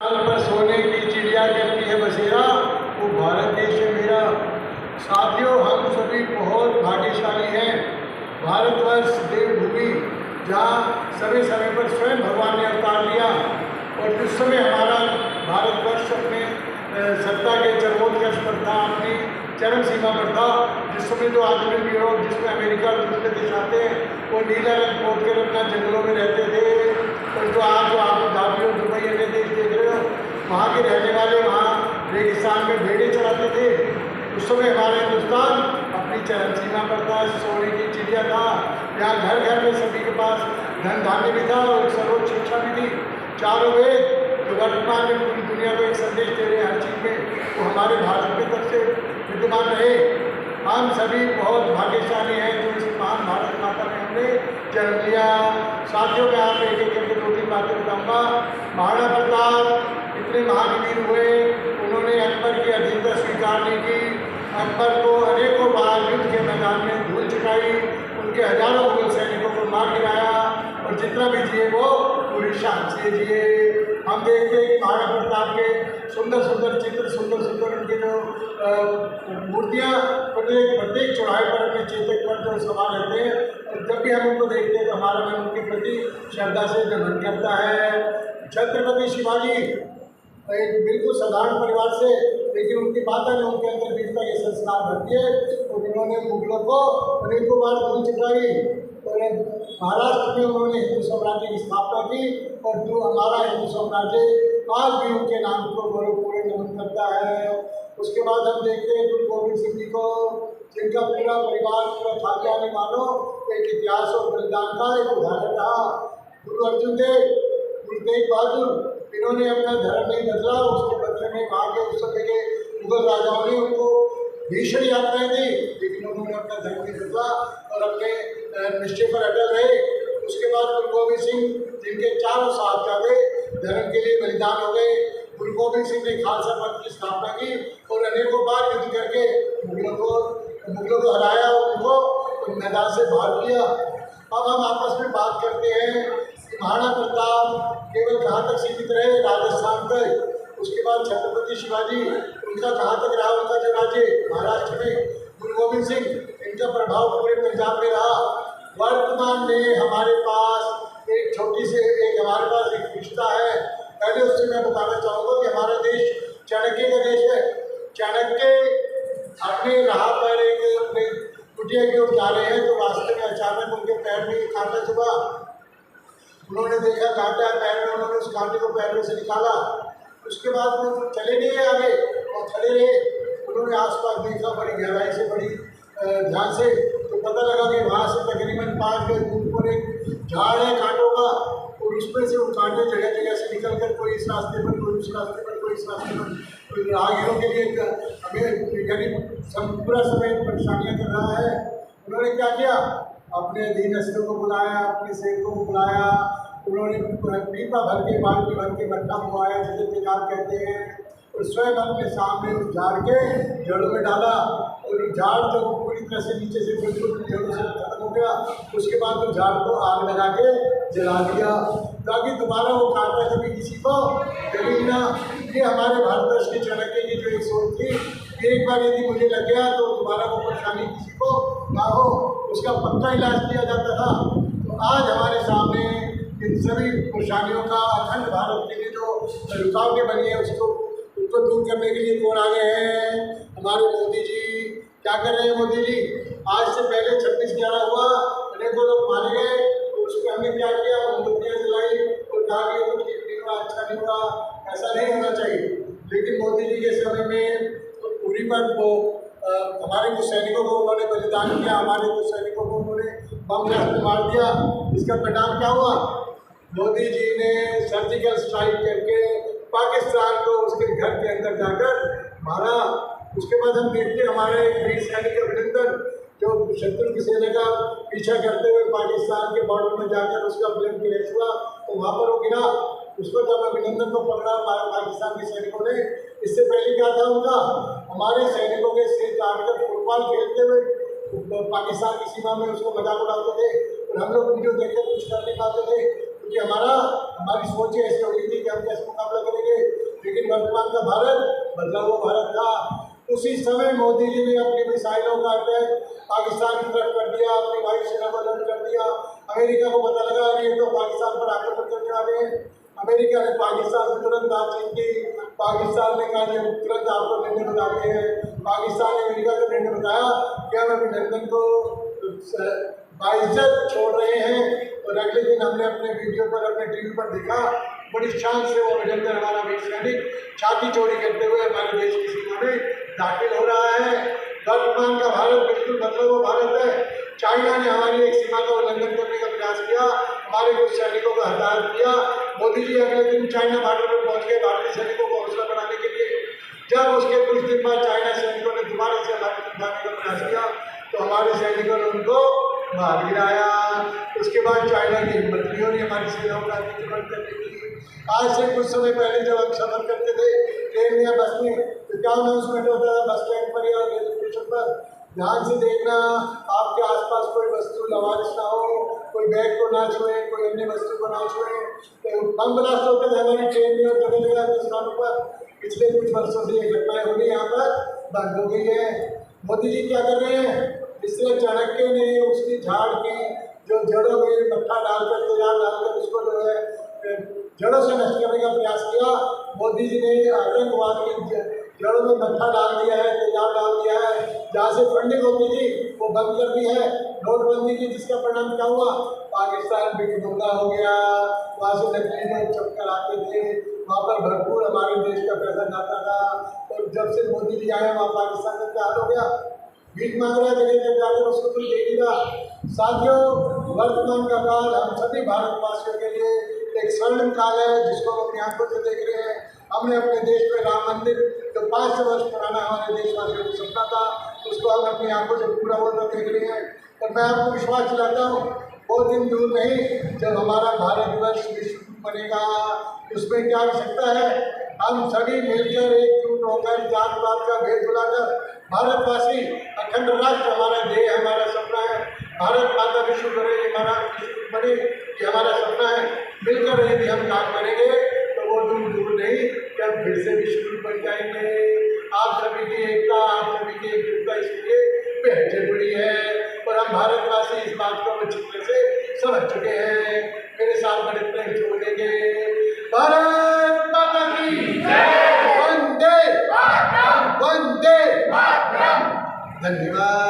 पर सोने की चिड़िया करती है बसेरा, वो भारत देश है मेरा। साथियों, हम सभी बहुत भाग्यशाली हैं। भारतवर्ष देवभूमि, जहाँ समय समय पर स्वयं भगवान ने अवतार लिया, और जिस समय हमारा भारतवर्ष अपने सत्ता के चरमोत्कर्ष पर था, अपनी चरम सीमा पर था, जिस समय जो आधुनिक यूरोप, जिसमें अमेरिका और दूसरे देश आते हैं, वो नीला रंग पोत कर अपना जंगलों में रहते थे। और जो आप धाबियों दुबई अन्य देश देख रहे हो, वहाँ के रहने वाले वहाँ रेगिस्तान में भेड़े चराते थे। उस समय हमारा हिंदुस्तान अपनी चरम सीमा पर था, सोने की चिड़िया था। यहाँ घर घर में सभी के पास धन धान्य भी था और सर्वोच्च शिक्षा भी थी। चारों वेद जो वर्तमान में पूरी दुनिया को एक संदेश दे रहे हैं हर चीज़ में, वो हमारे भारत में तब से विद्यमान रहे। हम सभी बहुत भाग्यशाली हैं जो इस महान भारत माता में हमने जन्म लिया। साथियों, मैं आप एक एक करके 2-3 बातें बताऊँगा। महाराणा प्रताप इतने महान वीर हुए, उन्होंने अकबर की अधीनता स्वीकार नहीं की। अकबर को अनेकों बार युद्ध के मैदान में धूल चटाई, उनके हजारों मुगल सैनिकों को मार गिराया, और जितना भी जिए वो पूरी शान से जिए। हम देखते हैं कि महाराणा प्रताप के सुंदर सुंदर चित्र, सुंदर सुंदर उनके जो मूर्तियाँ प्रत्येक चौराहे पर अपने चेतक पर जो सवार रहते हैं, और जब भी हम उनको देखते हैं तो हमारा मन उनके प्रति श्रद्धा से नमन करता है। छत्रपति शिवाजी एक बिल्कुल साधारण परिवार से, लेकिन उनकी माता ने उनके अंदर वीरता के संस्कार भर दिए, और उन्होंने मुगलों को अनेकों बार धूल चटाई, और महाराष्ट्र में उन्होंने हिंदू साम्राज्य की स्थापना की, और जो हमारा हिंदू साम्राज्य आज भी उनके नाम को गौरवपूर्ण नमन करता है। उसके बाद हम देखते हैं गुरु गोविंद सिंह जी को, जिनका पूरा परिवार, पूरा खानदान मानो एक इतिहास और बलिदान का एक उदाहरण रहा। गुरु अर्जुन देव, गुरु तेग बहादुर, इन्होंने अपना धर्म नहीं बदला। उसके बदले में वहाँ के उस समय के मुगल राजाओं ने उनको भीषण यात्राएं दी, लेकिन उन्होंने अपना धर्म नहीं बदला और अपने निश्चय पर अटल रहे। उसके बाद गुरु गोविंद सिंह, जिनके चारों साहबजादे धर्म के लिए बलिदान हो गए। गुरु गोविंद सिंह ने खालसा पंथ की स्थापना की और अनेकों बार युद्ध करके मुगलों को हराया और उनको मैदान से बाहर किया। अब हम आपस में बात करते हैं कि महाराणा प्रताप केवल कहाँ तक सीमित रहे, राजस्थान तक। उसके बाद छत्रपति शिवाजी, उनका कहाँ तक रहा उनका जो राज्य महाराष्ट्र में। गुरु गोविंद सिंह, इनका प्रभाव पूरे पंजाब में रहा। वर्तमान में हमारे पास एक छोटी से हमारे पास एक रिश्ता है। पहले उससे मैं बताना चाहूँगा कि हमारा देश चाणक्य का देश है। चाणक्य अपने राह पर एक कुटिया की ओर जा रहे हैं, तो रास्ते में अचानक उनके पैर में एक कांटा चुभा। उन्होंने देखा कांटा है पैर में, उन्होंने उस कांटे को पैर में से निकाला। उसके बाद वो चले नहीं आगे और खड़े रहे। उन्होंने आसपास देखा बड़ी गहराई से, बड़ी ध्यान से, तो पता लगा कि वहाँ से तकरीबन 5 गज दूर पर एक झाड़ है कांटों का, और उसमें से वो कांटे जगह जगह से निकल कर कोई इस रास्ते पर, कोई उस रास्ते पर, कोई इस रास्ते पर राहगीरों के लिए हमें यानी पूरा समय परेशानियाँ कर रहा है। उन्होंने क्या किया, अपने अधीनस्थों को बुलाया, अपने सेवकों को बुलाया। उन्होंने पीपा भर के, बाल्टी भर के गड्ढा बुआया, जिसे तेजाब कहते हैं, और स्वयं अपने सामने उस झाड़ के जड़ों में डाला। और झाड़ जब पूरी तरह से नीचे से बिल्कुल जड़ों से खत्म हो गया, उसके बाद उस झाड़ को आग लगा के जला दिया, ताकि दोबारा वो कांटा कभी किसी को जले ना। ये हमारे भारतवर्ष के चाणक्य की जो एक सोच थी, एक बार यदि मुझे लग गया तो दोबारा वो परेशानी किसी को ना हो, उसका पक्का इलाज किया जाता था। तो आज हमारे सामने इन सभी परेशानियों का, अखंड भारत के लिए जो रुकावटें बनी है उसको दूर करने के लिए कौन आ गए हैं? हमारे मोदी जी। क्या कर रहे हैं मोदी जी? आज से पहले 26/11 हुआ, अनेकों लोग मारे गए, तो उस पर हमने क्या किया, मोमबत्तियाँ जलाई और कहा कि वो ठीक नहीं हुआ, अच्छा नहीं हुआ, ऐसा नहीं होना चाहिए। लेकिन मोदी जी के समय में तो पूरी बात वो हमारे कुछ सैनिकों को उन्होंने बलिदान किया, हमारे कुछ सैनिकों को उन्होंने बम ब्लास्ट मार दिया। इसका परिणाम क्या हुआ? मोदी जी ने सर्जिकल स्ट्राइक करके पाकिस्तान को उसके घर के अंदर जाकर मारा। उसके बाद हम देखते हमारे एक वीर सैनिक अभिनंदन, जो शत्रु की सेना का पीछा करते हुए पाकिस्तान के बॉर्डर में जाकर उसका प्लेन क्रैश हुआ, तो वहाँ पर वो गिरा। उसको जब अभिनंदन को पकड़ा पाकिस्तान के सैनिकों ने, इससे पहले क्या था उनका, हमारे सैनिकों के सिर काटकर फुटबॉल खेलते हुए पाकिस्तान की सीमा में उसको मजाक उड़ाते थे, और हम लोग वीडियो देखकर कुछ कर नहीं पाते थे, क्योंकि हमारी सोच ऐसी हो गई थी कि हम कैसे मुकाबला करेंगे। वर्तमान का भारत बदला हुआ भारत था। उसी समय मोदी जी ने अपनी मिसाइलों का अटैक पाकिस्तान की तरफ कर दिया, अपनी वायुसेना को लॉन्च कर दिया। अमेरिका को पता लगा कि ये तो पाकिस्तान पर आक्रमण करने वाले हैं। अमेरिका ने पाकिस्तान से तुरंत बातचीत की। पाकिस्तान ने कहा कि तुरंत आपको निर्णय बताते हैं। पाकिस्तान ने अमेरिका को निर्णय बताया कि हम अभिनंदन को बाइज्जत छोड़ रहे हैं। और अगले दिन हमने अपने वीडियो पर, अपने टीवी पर देखा, बड़ी शान से वो अभिनंदन हमारा वीर सैनिक छाती चौड़ी करते हुए हमारे देश की सीमा में दाखिल हो रहा है। वर्तमान का भारत बिल्कुल बदला हुआ भारत है। चाइना ने हमारी एक सीमा का उल्लंघन करने का प्रयास किया, हमारे कुछ सैनिकों को हताहत किया। मोदी जी अगले दिन चाइना बॉर्डर पर पहुंच गए भारतीय सैनिकों को हौसला बढ़ाने के लिए। जब उसके कुछ दिन बाद चाइना सैनिकों ने दोबारा से हमारे दिखाने का प्रयास किया तो हमारे सैनिकों ने उनको मार गिराया। उसके बाद चाइना की मंत्रियों ने हमारी सेनाओं का अतिक्रमण करने के लिए, आज से कुछ समय पहले जब हम सफर करते थे ट्रेन में या बस में, तो क्या अनाउंसमेंट होता था बस स्टैंड पर या रेलवे स्टेशन पर, ध्यान से देखना आपके आसपास कोई वस्तु लवारिस ना हो, कोई बैग को ना छुए, कोई अन्य वस्तु को ना छुए। तो बम ब्लास्ट होते थे हमारी ट्रेन में और जगह जगह के स्थानों पर। पिछले कुछ वर्षों से ये घटनाएं हो रही यहाँ पर बंद हो गई है। मोदी जी क्या कर रहे हैं, इसलिए चाणक्य ने उसकी झाड़ की जो जड़ों में मट्ठा डालकर, तेजाब डालकर उसको जो है जड़ों से नष्ट करने का प्रयास किया। मोदी जी ने आतंकवाद की जड़ों में मट्ठा डाल दिया है, तेजाब डाल दिया है। जहाँ से फंडिंग होती थी वो बंद कर दी है, नोटबंदी की, जिसका परिणाम क्या हुआ, पाकिस्तान बेगुंगा हो गया। वहाँ से नकली नोट चक्कर आते थे, वहाँ पर भरपूर हमारे देश का पैसा जाता था। और जब से मोदी जी आए वहाँ पाकिस्तान का क्या हाल हो गया, भीख मांग रहा जगह जब जाकर उसको तो देगा। साथियों, वर्तमान का काल हम सभी भारतवासियों के लिए एक स्वर्णिम काल है, जिसको हम अपनी आंखों से देख रहे हैं। हमने अपने देश में राम मंदिर जो 500 वर्ष पुराना हमारे देशवासियों को सपना था, उसको हम अपनी आंखों से पूरा होता देख रहे हैं। और मैं आपको विश्वास दिलाता हूँ, वो दिन दूर नहीं जब हमारा भारतवर्ष विश्व बनेगा। उसमें क्या आवश्यकता है, हम सभी मिलकर एकजुट होकर जात पात का भेद भुलाकर भारतवासी अखंड राष्ट्र हमारा ध्येय, हमारा सपना है। भारत माता विश्व बने, हमारा विश्व बने, ये हमारा सपना है। मिलकर यदि हम काम करेंगे तो वो दिन दूर नहीं कि हम फिर से विश्व बन जाएंगे। आप सभी की एकता, आप सभी की एकजुटता इसके लिए बेहद जरूरी है और हम भारतवासी इस बात को अच्छी तरह से समझ चुके हैं। मेरे साथ बड़े प्रेम से बोलेंगे, भारत माता की जय, वंदे मातरम, वंदे मातरम। धन्यवाद।